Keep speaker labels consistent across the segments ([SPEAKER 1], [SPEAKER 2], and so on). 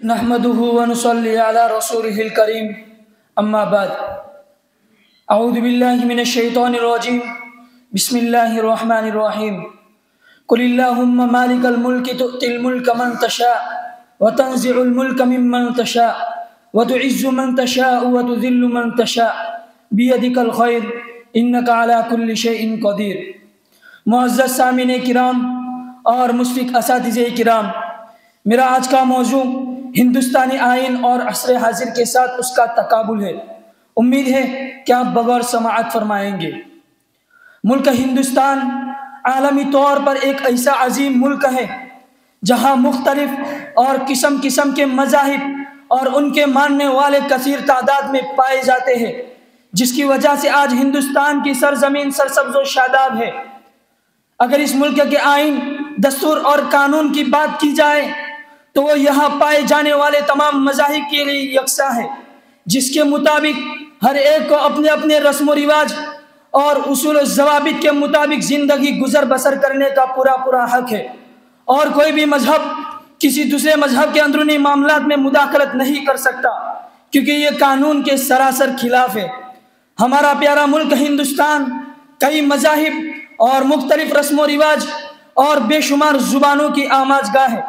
[SPEAKER 1] نحمده ونصلي على رسوله الكريم اما بعد اعوذ بالله من الشيطان الرجيم بسم الله الرحمن الرحيم قل اللهم مالك الملك تؤتي الملك من تشاء وتنزع الملك ممن تشاء وتعز من تشاء وتذل من تشاء بيدك الخير انك على كل شيء قدير۔ معزز سامعین کرام اور مشفق اساتذہ کرام، میرا آج کا موضوع ہندوستانی آئین اور عصر حاضر کے ساتھ اس کا تقابل ہے۔ امید ہے کہ آپ بغور سماعت فرمائیں گے۔ ملک ہندوستان عالمی طور پر ایک ایسا عظیم ملک ہے جہاں مختلف اور قسم قسم کے مذاہب اور ان کے ماننے والے کثیر تعداد میں پائے جاتے ہیں، جس کی وجہ سے آج ہندوستان کی سرزمین سرسبز و شاداب ہے۔ اگر اس ملک کے آئین، دستور اور قانون کی بات کی جائے تو وہ یہاں پائے جانے والے تمام مذاہب کے لیے یکساں ہے، جس کے مطابق ہر ایک کو اپنے اپنے رسم و رواج اور اصول و ضوابط کے مطابق زندگی گزر بسر کرنے کا پورا حق ہے، اور کوئی بھی مذہب کسی دوسرے مذہب کے اندرونی معاملات میں مداخلت نہیں کر سکتا، کیونکہ یہ قانون کے سراسر خلاف ہے۔ ہمارا پیارا ملک ہندوستان کئی مذاہب اور مختلف رسم و رواج اور بے شمار زبانوں کی آماجگاہ ہے،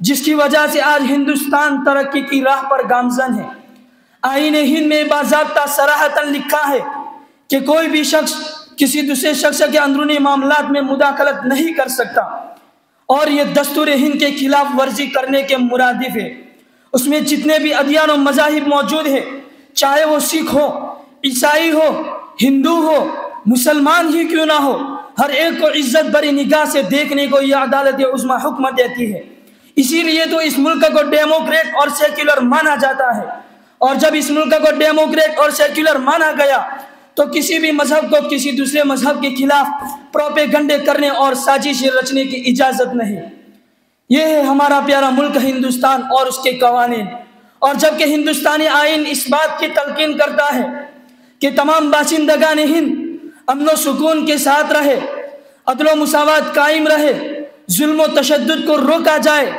[SPEAKER 1] جس کی وجہ سے آج ہندوستان ترقی کی راہ پر گامزن ہے۔ آئین ہند میں باضابطہ صراحتاً لکھا ہے کہ کوئی بھی شخص کسی دوسرے شخص کے اندرونی معاملات میں مداخلت نہیں کر سکتا، اور یہ دستور ہند کے خلاف ورزی کرنے کے مرادف ہے۔ اس میں جتنے بھی ادیان و مذاہب موجود ہیں، چاہے وہ سکھ ہو، عیسائی ہو، ہندو ہو، مسلمان ہی کیوں نہ ہو، ہر ایک کو عزت بری نگاہ سے دیکھنے کو یہ عدالت عظمی حکم دیتی ہے۔ اسی لیے تو اس ملک کو ڈیموکریٹ اور سیکولر مانا جاتا ہے، اور جب اس ملک کو ڈیموکریٹ اور سیکولر مانا گیا تو کسی بھی مذہب کو کسی دوسرے مذہب کے خلاف پروپیگنڈے کرنے اور سازشیں رچنے کی اجازت نہیں۔ یہ ہے ہمارا پیارا ملک ہندوستان اور اس کے قوانین۔ اور جبکہ ہندوستانی آئین اس بات کی تلقین کرتا ہے کہ تمام باشندگان ہند امن و سکون کے ساتھ رہے، عدل و مساوات قائم رہے، ظلم و تشدد کو روکا جائے،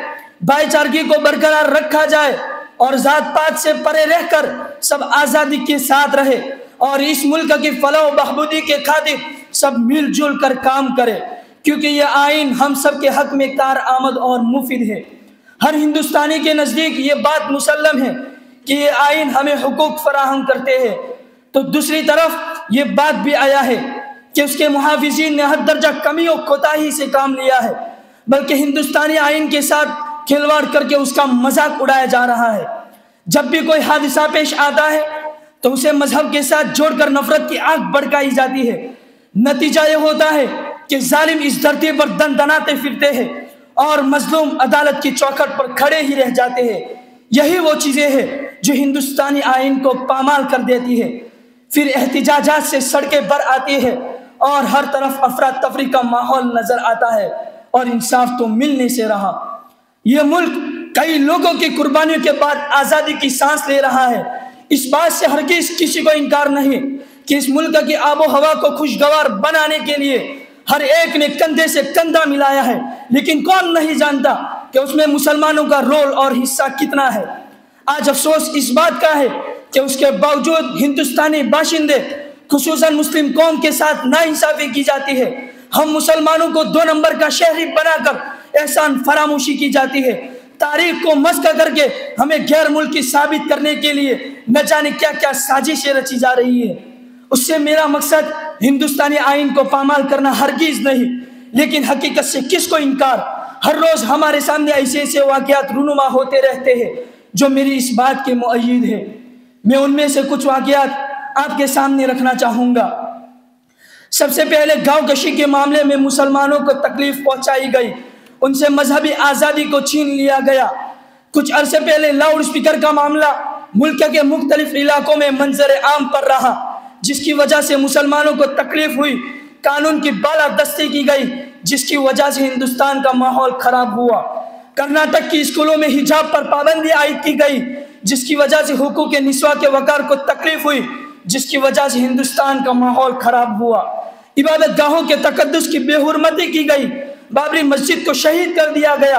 [SPEAKER 1] بھائی چارگی کو برقرار رکھا جائے، اور ذات پات سے پرے رہ کر سب آزادی کے ساتھ رہے، اور اس ملک کی فلاح و بہبودی کے خاطر سب مل جل کر کام کرے، کیونکہ یہ آئین ہم سب کے حق میں کارآمد اور مفید ہے۔ ہر ہندوستانی کے نزدیک یہ بات مسلم ہے کہ یہ آئین ہمیں حقوق فراہم کرتے ہیں، تو دوسری طرف یہ بات بھی آیا ہے کہ اس کے محافظین نے حد درجہ کمی و کوتاہی سے کام لیا ہے، بلکہ ہندوستانی آئین کے ساتھ کھلواڑ کر کے اس کا مذاق اڑایا جا رہا ہے۔ جب بھی کوئی حادثہ پیش آتا ہے تو اسے مذہب کے ساتھ جوڑ کر نفرت کی آگ بھڑکائی جاتی ہے۔ نتیجہ یہ ہوتا ہے کہ ظالم اس دھرتی پر دندناتے پھرتے ہیں اور مظلوم عدالت کی چوکھٹ پر کھڑے ہی رہ جاتے ہیں۔ یہی وہ چیزیں ہیں جو ہندوستانی آئین کو پامال کر دیتی ہے۔ پھر احتجاجات سے سڑکیں بھر آتی ہے اور ہر طرف افراتفری کا ماحول نظر آتا ہے، اور انصاف تو ملنے سے رہا۔ یہ ملک کئی لوگوں کی قربانیوں کے بعد آزادی کی سانس لے رہا ہے۔ اس بات سے ہرگز کسی کو انکار نہیں کہ اس ملک کی آب و ہوا کو خوشگوار بنانے کے لیے ہر ایک نے کندھے سے کندھا ملایا ہے، لیکن کون نہیں جانتا کہ اس میں مسلمانوں کا رول اور حصہ کتنا ہے۔ آج افسوس اس بات کا ہے کہ اس کے باوجود ہندوستانی باشندے خصوصاً مسلم قوم کے ساتھ ناانصافی کی جاتی ہے۔ ہم مسلمانوں کو 2 نمبر کا شہری بنا کر احسان فراموشی کی جاتی ہے۔ تاریخ کو مسخ کر کے ہمیں غیر ملکی ثابت کرنے کے لیے نہ جانے کیا کیا سازشیں رچی جا رہی ہے۔ اس سے میرا مقصد ہندوستانی آئین کو پامال کرنا ہرگز نہیں، لیکن حقیقت سے کس کو انکار۔ ہر روز ہمارے سامنے ایسے واقعات رونما ہوتے رہتے ہیں جو میری اس بات کے مؤید ہے۔ میں ان میں سے کچھ واقعات آپ کے سامنے رکھنا چاہوں گا۔ سب سے پہلے گاؤں کشی کے معاملے میں مسلمانوں کو تکلیف پہنچائی گئی، ان سے مذہبی آزادی کو چھین لیا گیا۔ کچھ عرصے پہلے لاؤڈ سپیکر کا معاملہ ملک کے مختلف علاقوں میں منظر عام پر رہا، جس کی وجہ سے مسلمانوں کو تکلیف ہوئی۔ قانون کی بالادستی کی گئی، جس کی وجہ سے ہندوستان کا ماحول خراب ہوا۔ کرناٹک کی اسکولوں میں حجاب پر پابندی عائد کی گئی، جس کی وجہ سے حقوق نسواں کے وقار کو تکلیف ہوئی، جس کی وجہ سے ہندوستان کا ماحول خراب ہوا۔ عبادت گاہوں کے تقدس کی بے حرمتی کی گئی، بابری مسجد کو شہید کر دیا گیا،